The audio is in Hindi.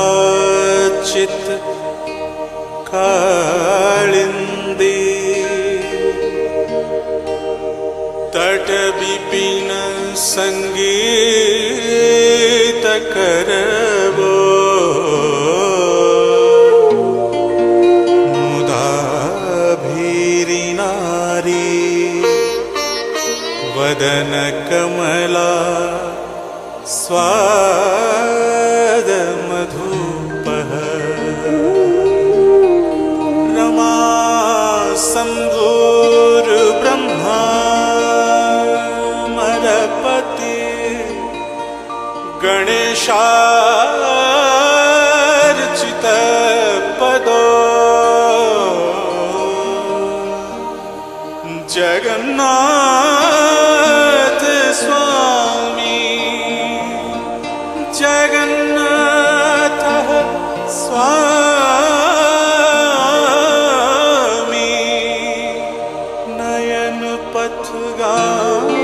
कदाचित् कालिंदी तट विपिन संगीत करबो मुदा भीरी नारी वदन कमला स्वाद मधुपः रमा शंभुर ब्रह्मा मरपति गणेशार्चित पदो जगन्नाथ स्वामी जगन्नाथ स्वामी नयन पथगामी